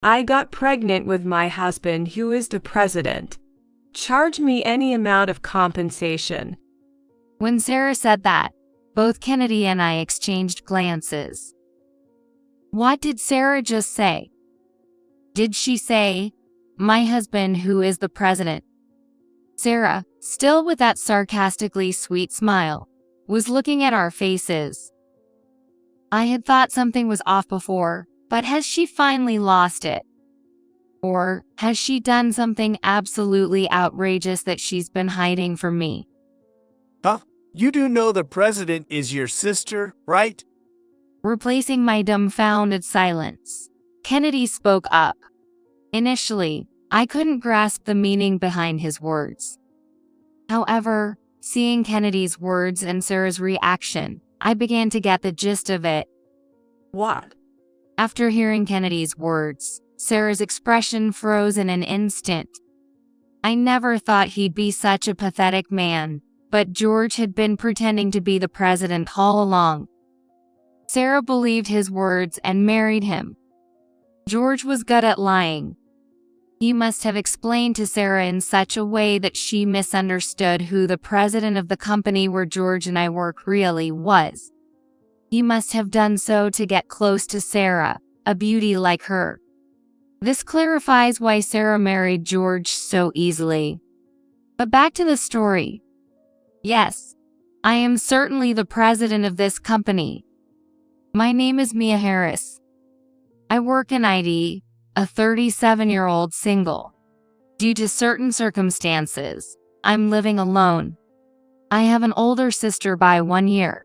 I got pregnant with my husband, who is the president. Charge me any amount of compensation. When Sarah said that, both Kennedy and I exchanged glances. What did Sarah just say? Did she say, "My husband, who is the president"? Sarah, still with that sarcastically sweet smile, was looking at our faces. I had thought something was off before, but has she finally lost it? Or has she done something absolutely outrageous that she's been hiding from me? Huh? You do know the president is your sister, right? Replacing my dumbfounded silence, Kennedy spoke up. Initially, I couldn't grasp the meaning behind his words. However, seeing Kennedy's words and Sarah's reaction, I began to get the gist of it. What? After hearing Kennedy's words, Sarah's expression froze in an instant. I never thought he'd be such a pathetic man, but George had been pretending to be the president all along. Sarah believed his words and married him. George was good at lying. He must have explained to Sarah in such a way that she misunderstood who the president of the company where George and I work really was. He must have done so to get close to Sarah, a beauty like her. This clarifies why Sarah married George so easily. But back to the story. Yes, I am certainly the president of this company. My name is Mia Harris. I work in IT, a 37-year-old single. Due to certain circumstances, I'm living alone. I have an older sister by 1 year.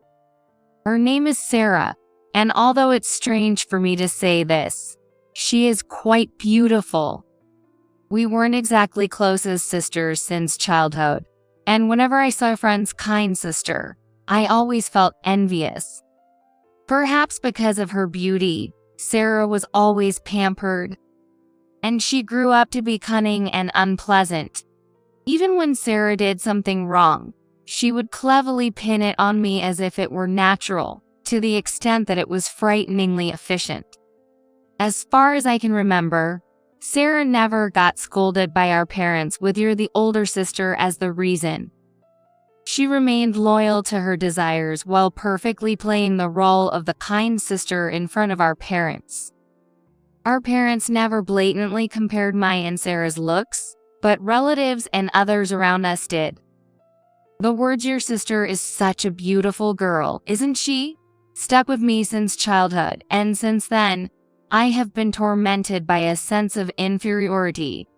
Her name is Sarah, and although it's strange for me to say this, she is quite beautiful. We weren't exactly close as sisters since childhood, and whenever I saw a friend's kind sister, I always felt envious. Perhaps because of her beauty, Sarah was always pampered, and she grew up to be cunning and unpleasant. Even when Sarah did something wrong, she would cleverly pin it on me as if it were natural, to the extent that it was frighteningly efficient. As far as I can remember, Sarah never got scolded by our parents with "you're the older sister" as the reason. She remained loyal to her desires while perfectly playing the role of the kind sister in front of our parents. Our parents never blatantly compared my and Sarah's looks, but relatives and others around us did. The words "your sister is such a beautiful girl, isn't she?" stuck with me since childhood, and since then, I have been tormented by a sense of inferiority.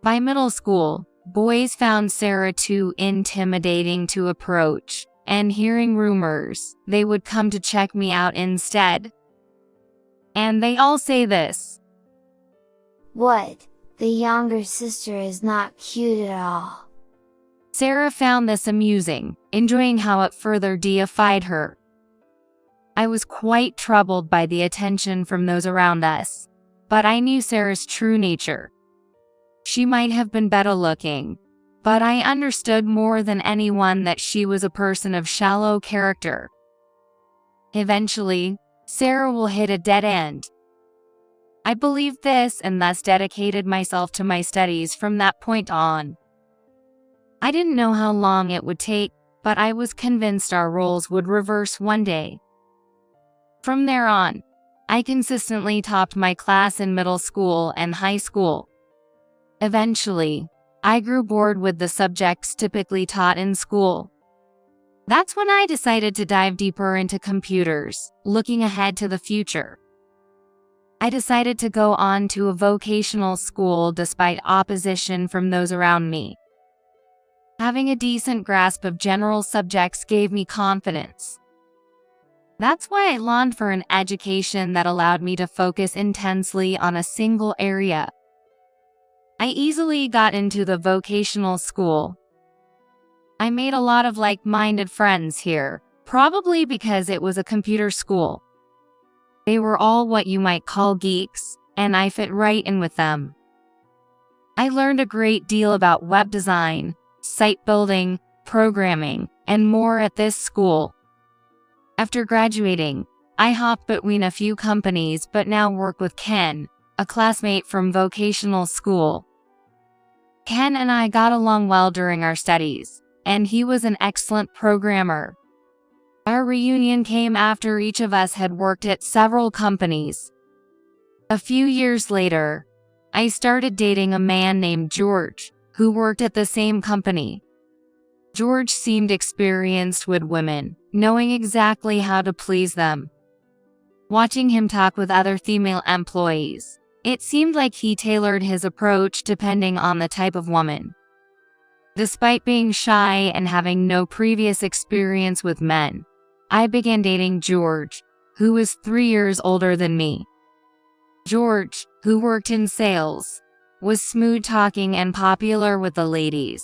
By middle school, boys found Sarah too intimidating to approach, and hearing rumors, they would come to check me out instead. And they all say this. What? The younger sister is not cute at all. Sarah found this amusing, enjoying how it further deified her. I was quite troubled by the attention from those around us, but I knew Sarah's true nature. She might have been better looking, but I understood more than anyone that she was a person of shallow character. Eventually, Sarah will hit a dead end. I believed this and thus dedicated myself to my studies from that point on. I didn't know how long it would take, but I was convinced our roles would reverse one day. From there on, I consistently topped my class in middle school and high school. Eventually, I grew bored with the subjects typically taught in school. That's when I decided to dive deeper into computers, looking ahead to the future. I decided to go on to a vocational school despite opposition from those around me. Having a decent grasp of general subjects gave me confidence. That's why I longed for an education that allowed me to focus intensely on a single area. I easily got into the vocational school. I made a lot of like-minded friends here, probably because it was a computer school. They were all what you might call geeks, and I fit right in with them. I learned a great deal about web design, site building, programming, and more at this school. After graduating, I hopped between a few companies but now work with Ken, a classmate from vocational school. Ken and I got along well during our studies, and he was an excellent programmer. Our reunion came after each of us had worked at several companies. A few years later, I started dating a man named George, who worked at the same company. George seemed experienced with women, knowing exactly how to please them. Watching him talk with other female employees, it seemed like he tailored his approach depending on the type of woman. Despite being shy and having no previous experience with men, I began dating George, who was 3 years older than me. George, who worked in sales, was smooth-talking and popular with the ladies.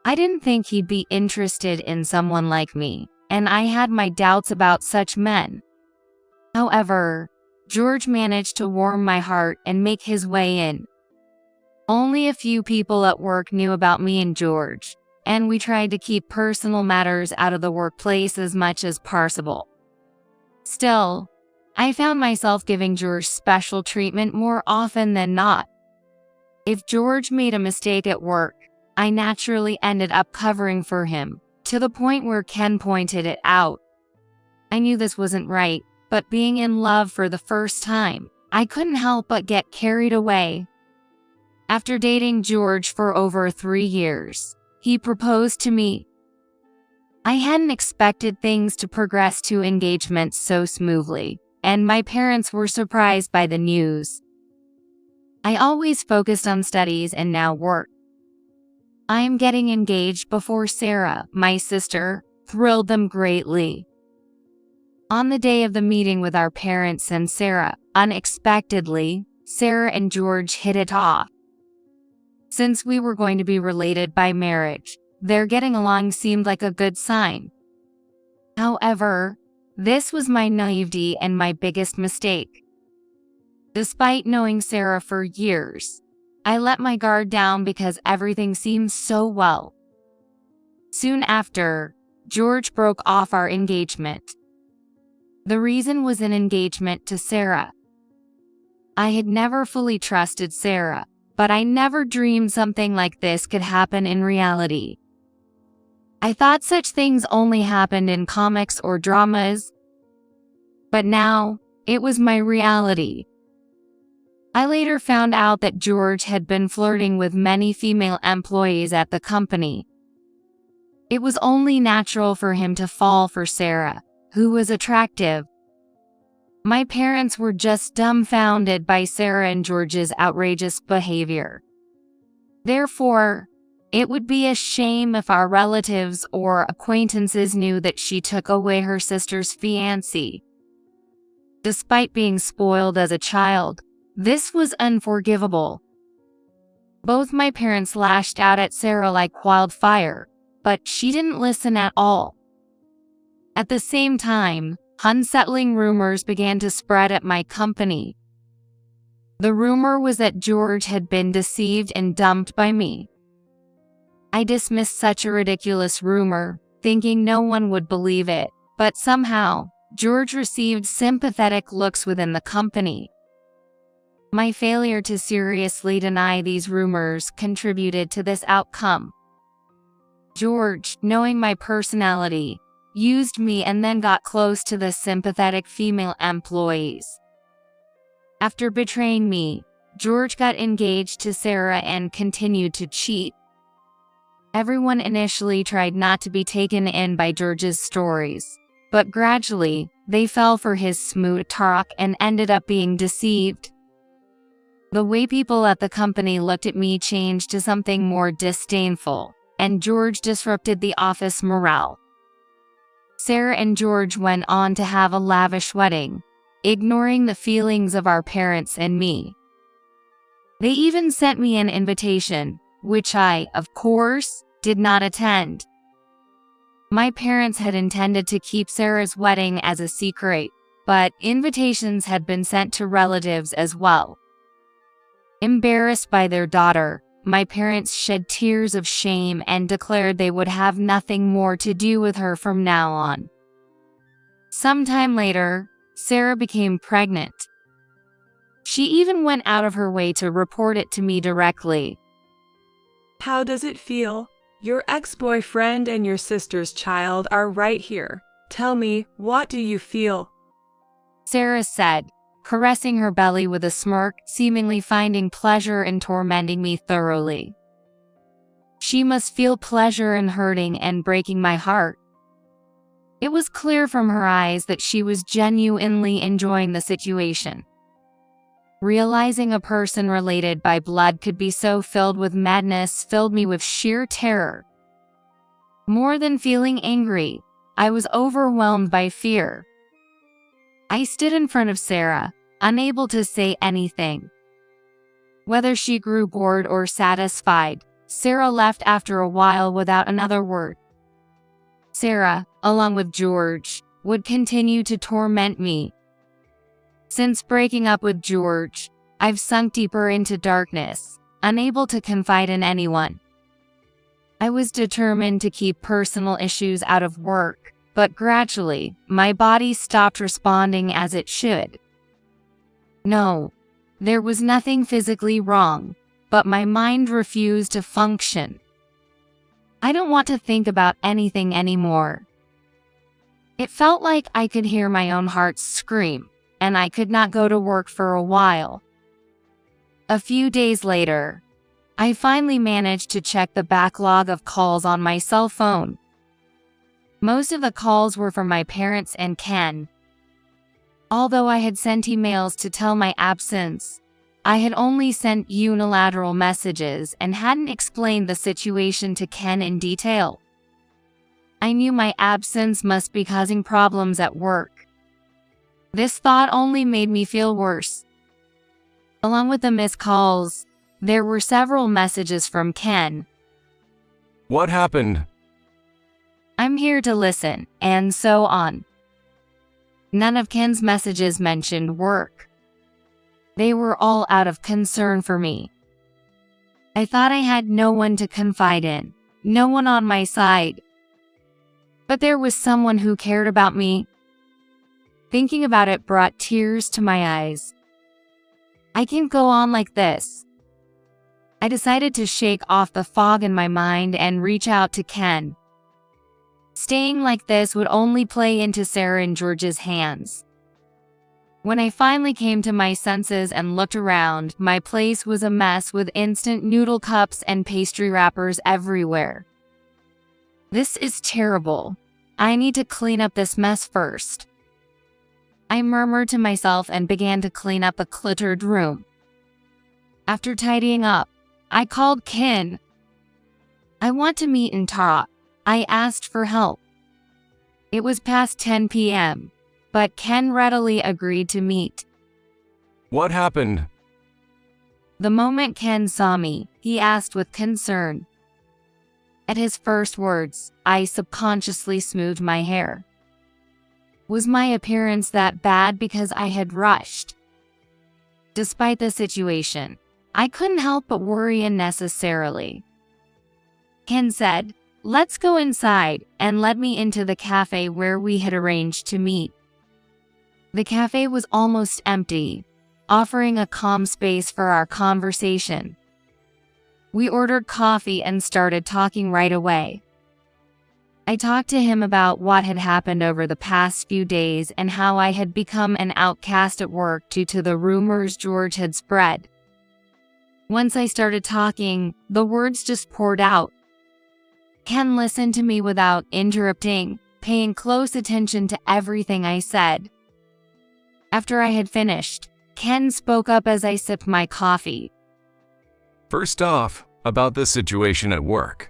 I didn't think he'd be interested in someone like me, and I had my doubts about such men. However, George managed to warm my heart and make his way in. Only a few people at work knew about me and George, and we tried to keep personal matters out of the workplace as much as possible. Still, I found myself giving George special treatment more often than not. If George made a mistake at work, I naturally ended up covering for him, to the point where Ken pointed it out. I knew this wasn't right, but being in love for the first time, I couldn't help but get carried away. After dating George for over 3 years, he proposed to me. I hadn't expected things to progress to engagement so smoothly, and my parents were surprised by the news. I always focused on studies and now work. I am getting engaged before Sarah, my sister, thrilled them greatly. On the day of the meeting with our parents and Sarah, unexpectedly, Sarah and George hit it off. Since we were going to be related by marriage, their getting along seemed like a good sign. However, this was my naivety and my biggest mistake. Despite knowing Sarah for years, I let my guard down because everything seemed so well. Soon after, George broke off our engagement. The reason was an engagement to Sarah. I had never fully trusted Sarah, but I never dreamed something like this could happen in reality. I thought such things only happened in comics or dramas, but now, it was my reality. I later found out that George had been flirting with many female employees at the company. It was only natural for him to fall for Sarah, who was attractive. My parents were just dumbfounded by Sarah and George's outrageous behavior. Therefore, it would be a shame if our relatives or acquaintances knew that she took away her sister's fiance. Despite being spoiled as a child, this was unforgivable. Both my parents lashed out at Sarah like wildfire, but she didn't listen at all. At the same time, unsettling rumors began to spread at my company. The rumor was that George had been deceived and dumped by me. I dismissed such a ridiculous rumor, thinking no one would believe it, but somehow, George received sympathetic looks within the company. My failure to seriously deny these rumors contributed to this outcome. George, knowing my personality, used me and then got close to the sympathetic female employees. After betraying me, George got engaged to Sarah and continued to cheat. Everyone initially tried not to be taken in by George's stories, but gradually, they fell for his smooth talk and ended up being deceived. The way people at the company looked at me changed to something more disdainful, and George disrupted the office morale. Sarah and George went on to have a lavish wedding, ignoring the feelings of our parents and me. They even sent me an invitation, which I, of course, did not attend. My parents had intended to keep Sarah's wedding as a secret, but invitations had been sent to relatives as well. Embarrassed by their daughter, my parents shed tears of shame and declared they would have nothing more to do with her from now on. Sometime later, Sarah became pregnant. She even went out of her way to report it to me directly. How does it feel? Your ex-boyfriend and your sister's child are right here. Tell me, what do you feel? Sarah said, caressing her belly with a smirk, seemingly finding pleasure in tormenting me thoroughly. She must feel pleasure in hurting and breaking my heart. It was clear from her eyes that she was genuinely enjoying the situation. Realizing a person related by blood could be so filled with madness filled me with sheer terror. More than feeling angry, I was overwhelmed by fear. I stood in front of Sarah, unable to say anything. Whether she grew bored or satisfied, Sarah left after a while without another word. Sarah, along with George, would continue to torment me. Since breaking up with George, I've sunk deeper into darkness, unable to confide in anyone. I was determined to keep personal issues out of work, but gradually, my body stopped responding as it should. No, there was nothing physically wrong, but my mind refused to function. I don't want to think about anything anymore. It felt like I could hear my own heart scream, and I could not go to work for a while. A few days later, I finally managed to check the backlog of calls on my cell phone. Most of the calls were from my parents and Ken. Although I had sent emails to tell my absence, I had only sent unilateral messages and hadn't explained the situation to Ken in detail. I knew my absence must be causing problems at work. This thought only made me feel worse. Along with the missed calls, there were several messages from Ken. What happened? I'm here to listen, and so on. None of Ken's messages mentioned work. They were all out of concern for me. I thought I had no one to confide in, no one on my side. But there was someone who cared about me. Thinking about it brought tears to my eyes. I can't go on like this. I decided to shake off the fog in my mind and reach out to Ken. Staying like this would only play into Sarah and George's hands. When I finally came to my senses and looked around, my place was a mess with instant noodle cups and pastry wrappers everywhere. This is terrible. I need to clean up this mess first. I murmured to myself and began to clean up the cluttered room. After tidying up, I called Ken. I want to meet and talk. I asked for help. It was past 10 p.m., but Ken readily agreed to meet. What happened? The moment Ken saw me, he asked with concern. At his first words, I subconsciously smoothed my hair. Was my appearance that bad because I had rushed? Despite the situation, I couldn't help but worry unnecessarily. Ken said, "Let's go inside," and led me into the cafe where we had arranged to meet. The cafe was almost empty, offering a calm space for our conversation. We ordered coffee and started talking right away. I talked to him about what had happened over the past few days and how I had become an outcast at work due to the rumors George had spread. Once I started talking, the words just poured out. Ken listened to me without interrupting, paying close attention to everything I said. After I had finished, Ken spoke up as I sipped my coffee. First off, about the situation at work.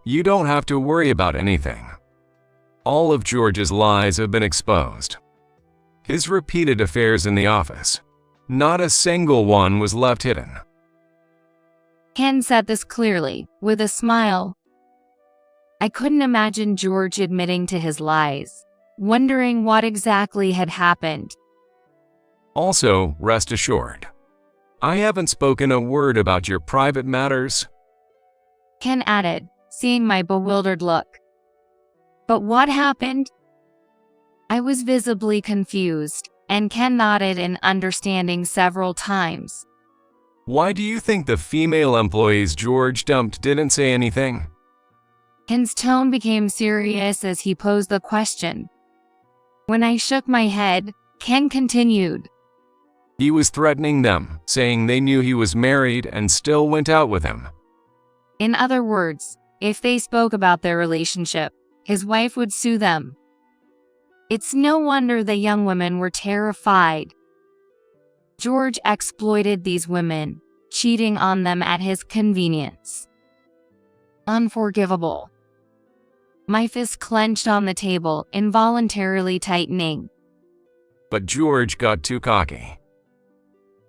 You don't have to worry about anything. All of George's lies have been exposed. His repeated affairs in the office. Not a single one was left hidden. Ken said this clearly, with a smile. I couldn't imagine George admitting to his lies, wondering what exactly had happened. Also, rest assured, I haven't spoken a word about your private matters. Ken added, seeing my bewildered look. But what happened? I was visibly confused, and Ken nodded in understanding several times. Why do you think the female employees George dumped didn't say anything? Ken's tone became serious as he posed the question. When I shook my head, Ken continued. He was threatening them, saying they knew he was married and still went out with him. In other words, if they spoke about their relationship, his wife would sue them. It's no wonder the young women were terrified. George exploited these women, cheating on them at his convenience. Unforgivable. My fist clenched on the table, involuntarily tightening. But George got too cocky.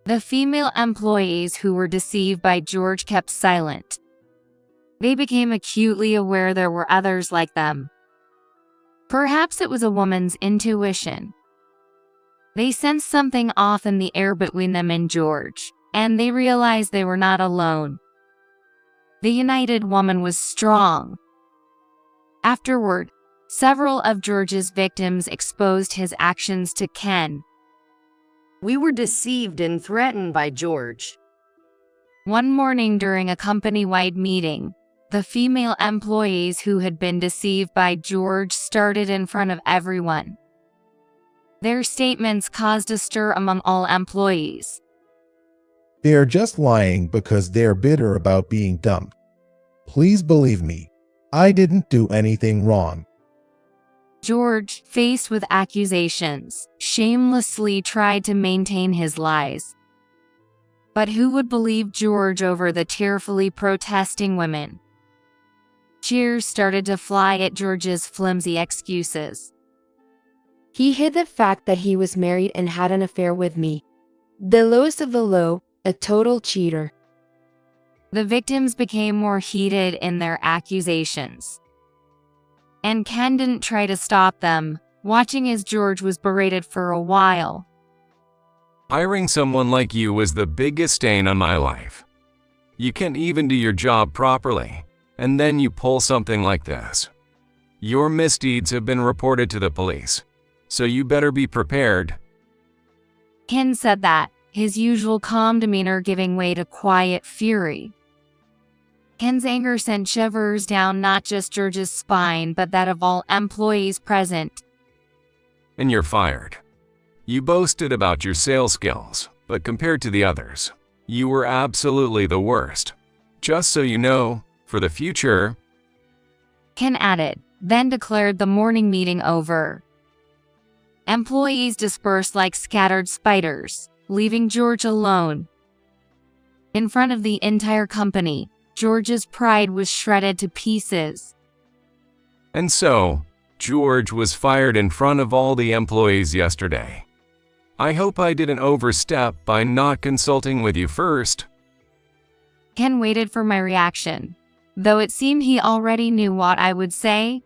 The female employees who were deceived by George kept silent. They became acutely aware there were others like them. Perhaps it was a woman's intuition. They sensed something off in the air between them and George, and they realized they were not alone. The united woman was strong. Afterward, several of George's victims exposed his actions to Ken. We were deceived and threatened by George. One morning during a company-wide meeting, the female employees who had been deceived by George started in front of everyone. Their statements caused a stir among all employees. They're just lying because they're bitter about being dumped. Please believe me, I didn't do anything wrong. George, faced with accusations, shamelessly tried to maintain his lies. But who would believe George over the tearfully protesting women? Cheers started to fly at George's flimsy excuses. He hid the fact that he was married and had an affair with me. The lowest of the low, a total cheater. The victims became more heated in their accusations. And Ken didn't try to stop them, watching as George was berated for a while. Hiring someone like you was the biggest stain on my life. You can't even do your job properly, and then you pull something like this. Your misdeeds have been reported to the police, so you better be prepared. Ken said that, his usual calm demeanor giving way to quiet fury. Ken's anger sent shivers down not just George's spine but that of all employees present. And you're fired. You boasted about your sales skills, but compared to the others, you were absolutely the worst. Just so you know, for the future, Ken added, then declared the morning meeting over. Employees dispersed like scattered spiders, leaving George alone. In front of the entire company, George's pride was shredded to pieces. And so, George was fired in front of all the employees yesterday. I hope I didn't overstep by not consulting with you first. Ken waited for my reaction, though it seemed he already knew what I would say.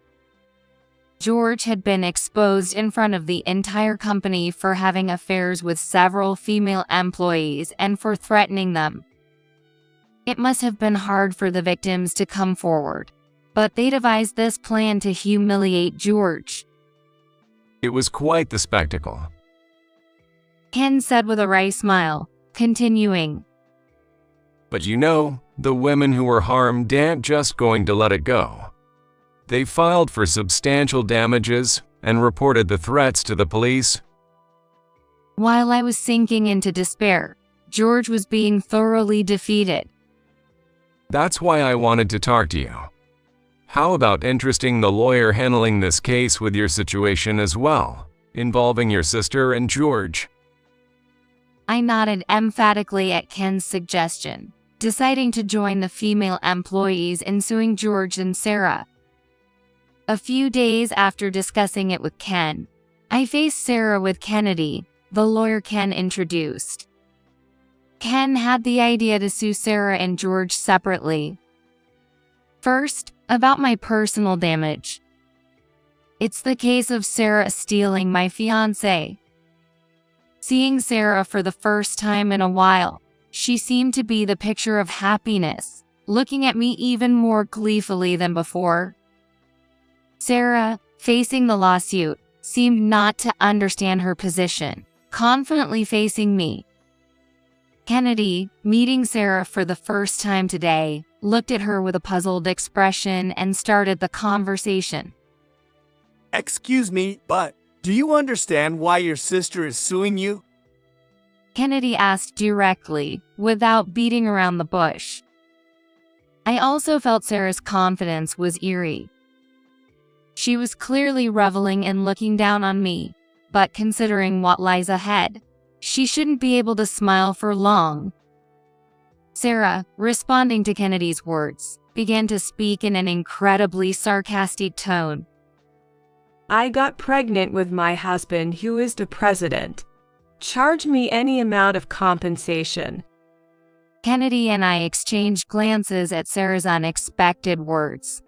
George had been exposed in front of the entire company for having affairs with several female employees and for threatening them. It must have been hard for the victims to come forward, but they devised this plan to humiliate George. It was quite the spectacle. Ken said with a wry smile, continuing. But you know, the women who were harmed aren't just going to let it go. They filed for substantial damages and reported the threats to the police. While I was sinking into despair, George was being thoroughly defeated. That's why I wanted to talk to you. How about interesting the lawyer handling this case with your situation as well, involving your sister and George? I nodded emphatically at Ken's suggestion, deciding to join the female employees in suing George and Sarah. A few days after discussing it with Ken, I faced Sarah with Kennedy, the lawyer Ken introduced. Ken had the idea to sue Sarah and George separately. First, about my personal damage. It's the case of Sarah stealing my fiance. Seeing Sarah for the first time in a while, she seemed to be the picture of happiness, looking at me even more gleefully than before. Sarah, facing the lawsuit, seemed not to understand her position, confidently facing me. Kennedy, meeting Sarah for the first time today, looked at her with a puzzled expression and started the conversation. Excuse me, but do you understand why your sister is suing you? Kennedy asked directly, without beating around the bush. I also felt Sarah's confidence was eerie. She was clearly reveling in looking down on me, but considering what lies ahead, she shouldn't be able to smile for long. Sarah, responding to Kennedy's words, began to speak in an incredibly sarcastic tone. I got pregnant with my husband, who is the president. Charge me any amount of compensation. Kennedy and I exchanged glances at Sarah's unexpected words.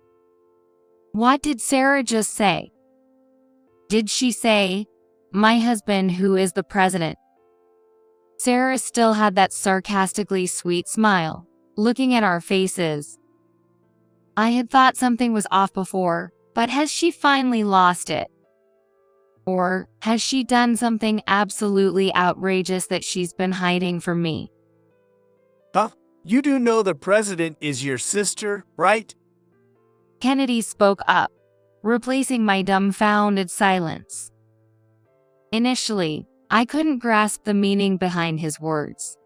What did Sarah just say? Did she say, "My husband, who is the president"? Sarah still had that sarcastically sweet smile, looking at our faces. I had thought something was off before, but has she finally lost it? Or has she done something absolutely outrageous that she's been hiding from me? Huh? You do know the president is your sister, right? Kennedy spoke up, replacing my dumbfounded silence. Initially, I couldn't grasp the meaning behind his words.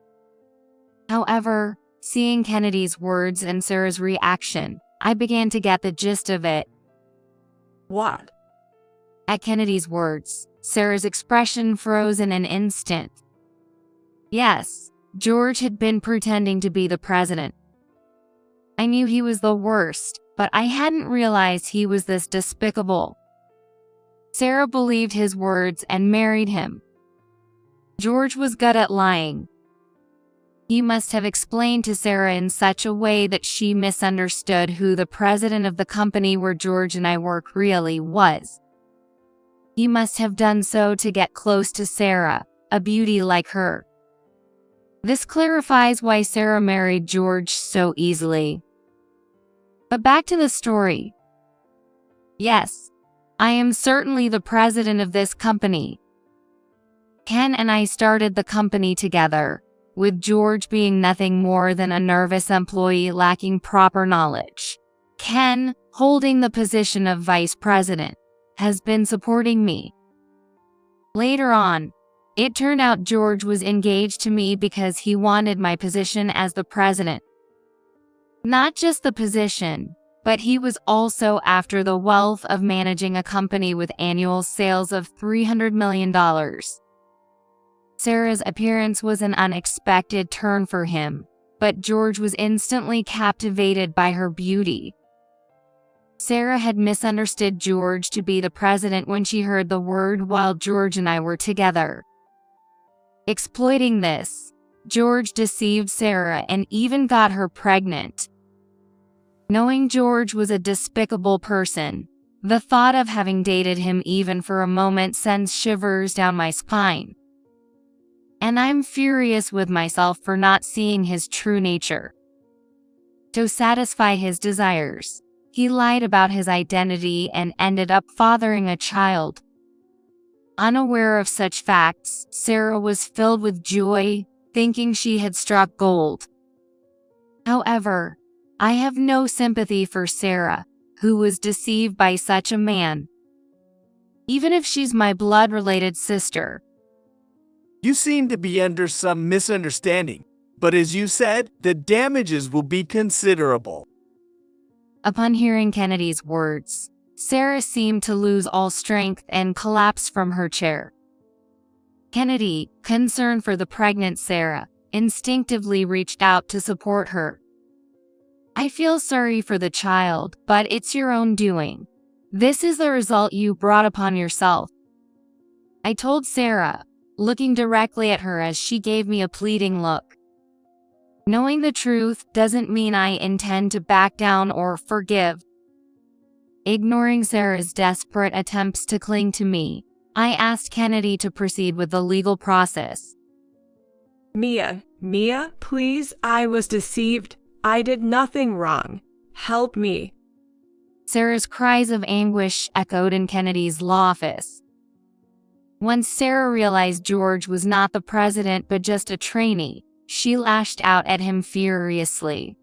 However, seeing Kennedy's words and Sarah's reaction, I began to get the gist of it. What? At Kennedy's words, Sarah's expression froze in an instant. Yes, George had been pretending to be the president. I knew he was the worst, but I hadn't realized he was this despicable. Sarah believed his words and married him. George was good at lying. He must have explained to Sarah in such a way that she misunderstood who the president of the company where George and I work really was. He must have done so to get close to Sarah, a beauty like her. This clarifies why Sarah married George so easily. But back to the story. Yes, I am certainly the president of this company. Ken and I started the company together, with George being nothing more than a nervous employee lacking proper knowledge. Ken, holding the position of vice president, has been supporting me. Later on, it turned out George was engaged to me because he wanted my position as the president. Not just the position, but he was also after the wealth of managing a company with annual sales of $300 million. Sarah's appearance was an unexpected turn for him, but George was instantly captivated by her beauty. Sarah had misunderstood George to be the president when she heard the word while George and I were together. Exploiting this, George deceived Sarah and even got her pregnant. Knowing George was a despicable person, the thought of having dated him even for a moment sends shivers down my spine. And I'm furious with myself for not seeing his true nature. To satisfy his desires, he lied about his identity and ended up fathering a child. Unaware of such facts, Sarah was filled with joy, thinking she had struck gold. However, I have no sympathy for Sarah, who was deceived by such a man. Even if she's my blood-related sister. You seem to be under some misunderstanding, but as you said, the damages will be considerable. Upon hearing Kennedy's words, Sarah seemed to lose all strength and collapsed from her chair. Kennedy, concerned for the pregnant Sarah, instinctively reached out to support her. I feel sorry for the child, but it's your own doing. This is the result you brought upon yourself. I told Sarah, looking directly at her as she gave me a pleading look. Knowing the truth doesn't mean I intend to back down or forgive. Ignoring Sarah's desperate attempts to cling to me, I asked Kennedy to proceed with the legal process. Mia, please, I was deceived. I did nothing wrong. Help me. Sarah's cries of anguish echoed in Kennedy's law office. Once Sarah realized George was not the president but just a trainee, she lashed out at him furiously.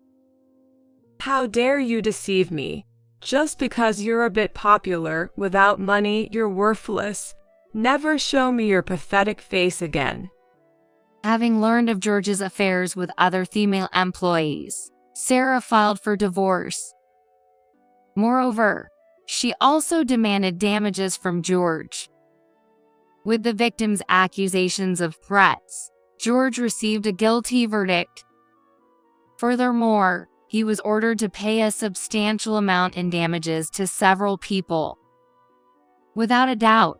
How dare you deceive me? Just because you're a bit popular, without money, you're worthless. Never show me your pathetic face again. Having learned of George's affairs with other female employees, Sarah filed for divorce. Moreover, she also demanded damages from George. With the victim's accusations of threats, George received a guilty verdict. Furthermore, he was ordered to pay a substantial amount in damages to several people. Without a doubt,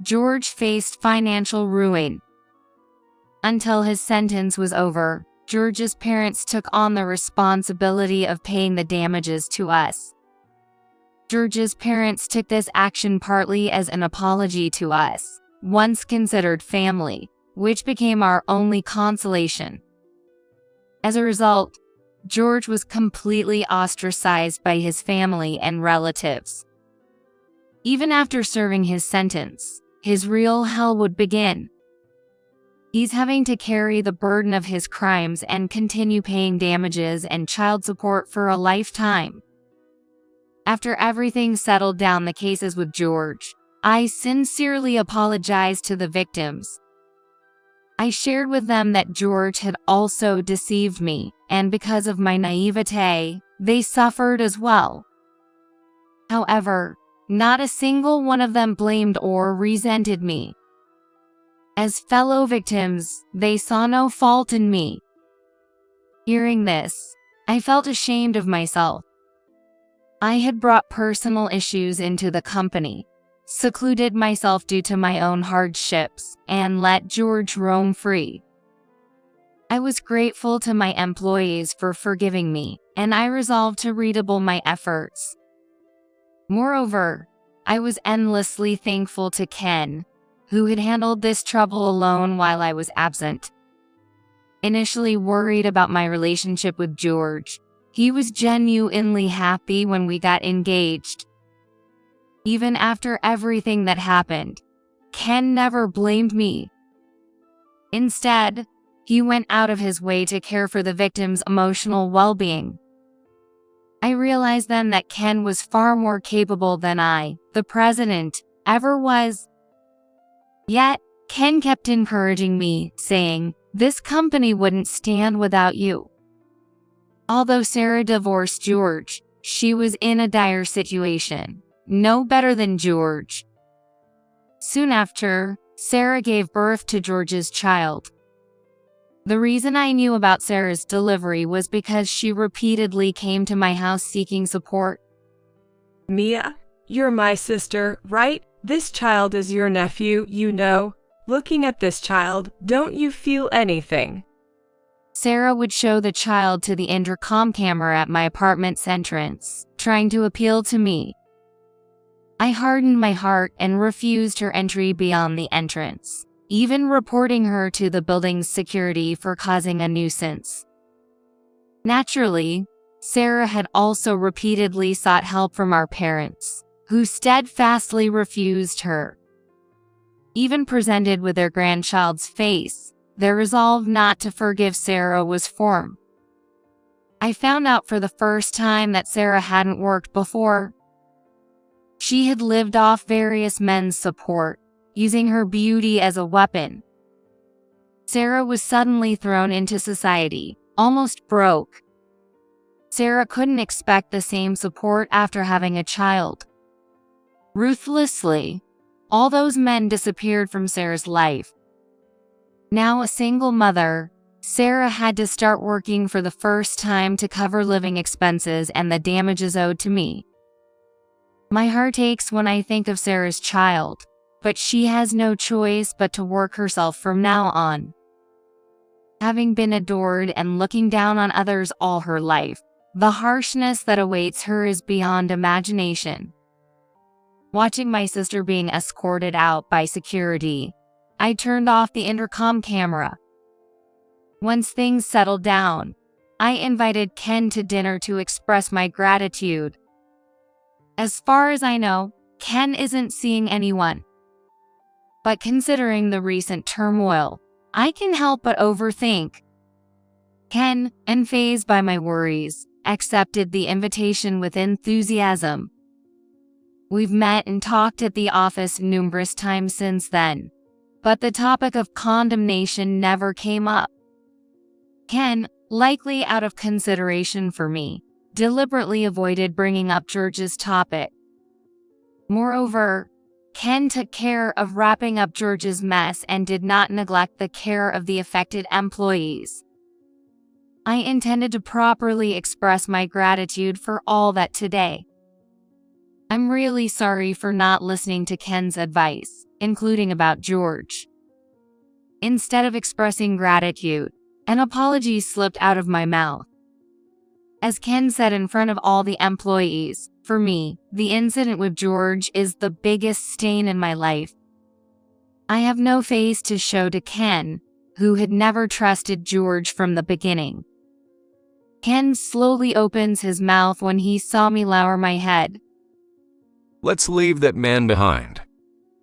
George faced financial ruin. Until his sentence was over, George's parents took on the responsibility of paying the damages to us. George's parents took this action partly as an apology to us, once considered family, which became our only consolation. As a result, George was completely ostracized by his family and relatives. Even after serving his sentence, his real hell would begin. He's having to carry the burden of his crimes and continue paying damages and child support for a lifetime. After everything settled down the cases with George, I sincerely apologized to the victims. I shared with them that George had also deceived me, and because of my naivete, they suffered as well. However, not a single one of them blamed or resented me. As fellow victims, they saw no fault in me. Hearing this, I felt ashamed of myself. I had brought personal issues into the company, secluded myself due to my own hardships, and let George roam free. I was grateful to my employees for forgiving me, and I resolved to redouble my efforts. Moreover, I was endlessly thankful to Ken, who had handled this trouble alone while I was absent. Initially worried about my relationship with George, he was genuinely happy when we got engaged. Even after everything that happened, Ken never blamed me. Instead, he went out of his way to care for the victim's emotional well-being. I realized then that Ken was far more capable than I, the president, ever was. Yet, Ken kept encouraging me, saying, "This company wouldn't stand without you." Although Sarah divorced George, she was in a dire situation, no better than George. Soon after, Sarah gave birth to George's child. The reason I knew about Sarah's delivery was because she repeatedly came to my house seeking support. Mia, you're my sister, right? This child is your nephew, you know. Looking at this child, don't you feel anything? Sarah would show the child to the intercom camera at my apartment's entrance, trying to appeal to me. I hardened my heart and refused her entry beyond the entrance, even reporting her to the building's security for causing a nuisance. Naturally, Sarah had also repeatedly sought help from our parents, who steadfastly refused her. Even presented with their grandchild's face, their resolve not to forgive Sarah was formed. I found out for the first time that Sarah hadn't worked before. She had lived off various men's support, using her beauty as a weapon. Sarah was suddenly thrown into society, almost broke. Sarah couldn't expect the same support after having a child. Ruthlessly, all those men disappeared from Sarah's life. Now a single mother, Sarah had to start working for the first time to cover living expenses and the damages owed to me. My heart aches when I think of Sarah's child, but she has no choice but to work herself from now on. Having been adored and looking down on others all her life, the harshness that awaits her is beyond imagination. Watching my sister being escorted out by security, I turned off the intercom camera. Once things settled down, I invited Ken to dinner to express my gratitude. As far as I know, Ken isn't seeing anyone. but considering the recent turmoil, I can help but overthink. Ken, unfazed by my worries, accepted the invitation with enthusiasm. We've met and talked at the office numerous times since then, but the topic of condemnation never came up. Ken, likely out of consideration for me, deliberately avoided bringing up George's topic. Moreover, Ken took care of wrapping up George's mess and did not neglect the care of the affected employees. I intended to properly express my gratitude for all that today. I'm really sorry for not listening to Ken's advice, including about George. Instead of expressing gratitude, an apology slipped out of my mouth. As Ken said in front of all the employees, for me, the incident with George is the biggest stain in my life. I have no face to show to Ken, who had never trusted George from the beginning. Ken slowly opens his mouth when he saw me lower my head. Let's leave that man behind.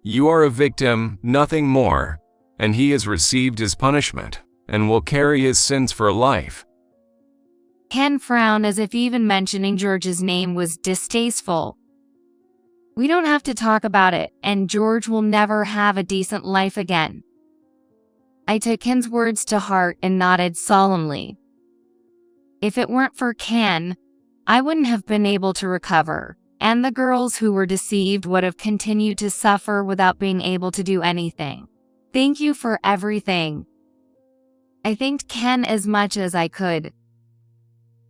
You are a victim, nothing more, and he has received his punishment and will carry his sins for life. Ken frowned as if even mentioning George's name was distasteful. We don't have to talk about it, and George will never have a decent life again. I took Ken's words to heart and nodded solemnly. If it weren't for Ken, I wouldn't have been able to recover, and the girls who were deceived would have continued to suffer without being able to do anything. Thank you for everything. I thanked Ken as much as I could.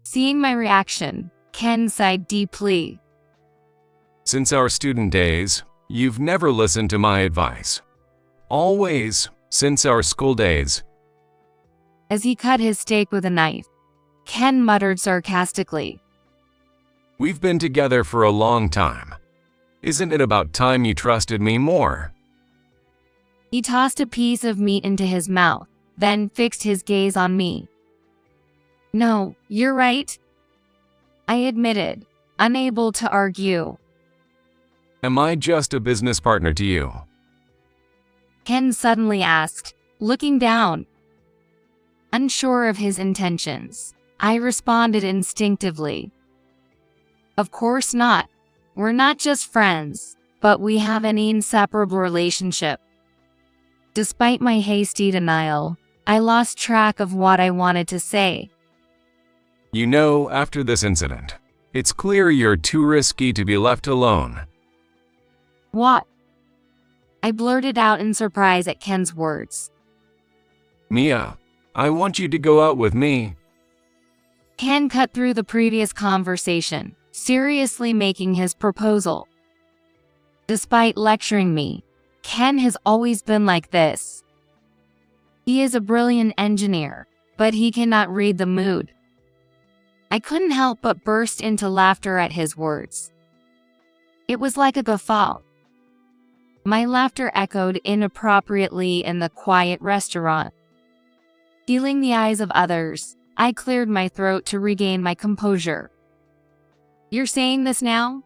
Seeing my reaction, Ken sighed deeply. Since our student days, you've never listened to my advice. Always, since our school days. As he cut his steak with a knife, Ken muttered sarcastically. We've been together for a long time. Isn't it about time you trusted me more? He tossed a piece of meat into his mouth, then fixed his gaze on me. No, you're right, I admitted, unable to argue. Am I just a business partner to you? Ken suddenly asked, looking down. Unsure of his intentions, I responded instinctively. Of course not. We're not just friends, but we have an inseparable relationship. Despite my hasty denial, I lost track of what I wanted to say. You know, after this incident, it's clear you're too risky to be left alone. What? I blurted out in surprise at Ken's words. Mia, I want you to go out with me. Ken cut through the previous conversation, seriously making his proposal. Despite lecturing me, Ken has always been like this. He is a brilliant engineer, but he cannot read the mood. I couldn't help but burst into laughter at his words. It was like a guffaw. My laughter echoed inappropriately in the quiet restaurant. Feeling the eyes of others, I cleared my throat to regain my composure. You're saying this now?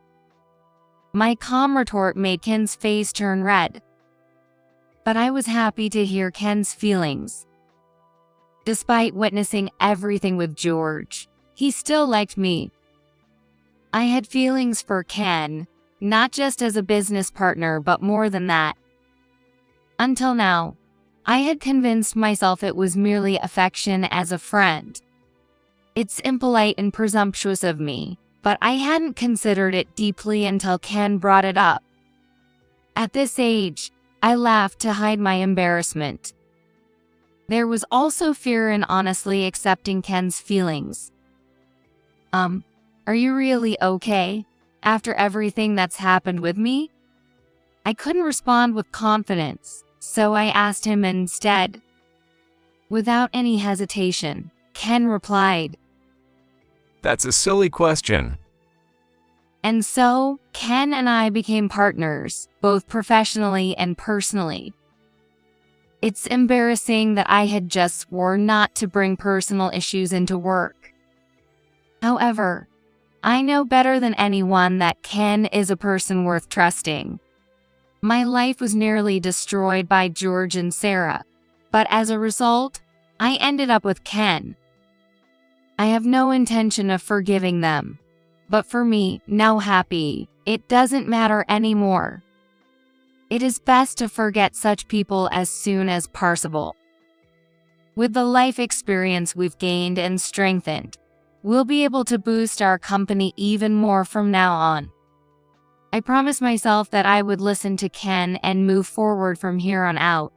My calm retort made Ken's face turn red. But I was happy to hear Ken's feelings. Despite witnessing everything with George, he still liked me. I had feelings for Ken, not just as a business partner but more than that. Until now, I had convinced myself it was merely affection as a friend. It's impolite and presumptuous of me, but I hadn't considered it deeply until Ken brought it up. At this age, I laughed to hide my embarrassment. There was also fear in honestly accepting Ken's feelings. Are you really okay, after everything that's happened with me? I couldn't respond with confidence, so I asked him instead. Without any hesitation, Ken replied. That's a silly question. And so, Ken and I became partners, both professionally and personally. It's embarrassing that I had just sworn not to bring personal issues into work. However, I know better than anyone that Ken is a person worth trusting. My life was nearly destroyed by George and Sarah, but as a result, I ended up with Ken. I have no intention of forgiving them, but for me, now happy, it doesn't matter anymore. It is best to forget such people as soon as possible. With the life experience we've gained and strengthened, we'll be able to boost our company even more from now on. I promised myself that I would listen to Ken and move forward from here on out.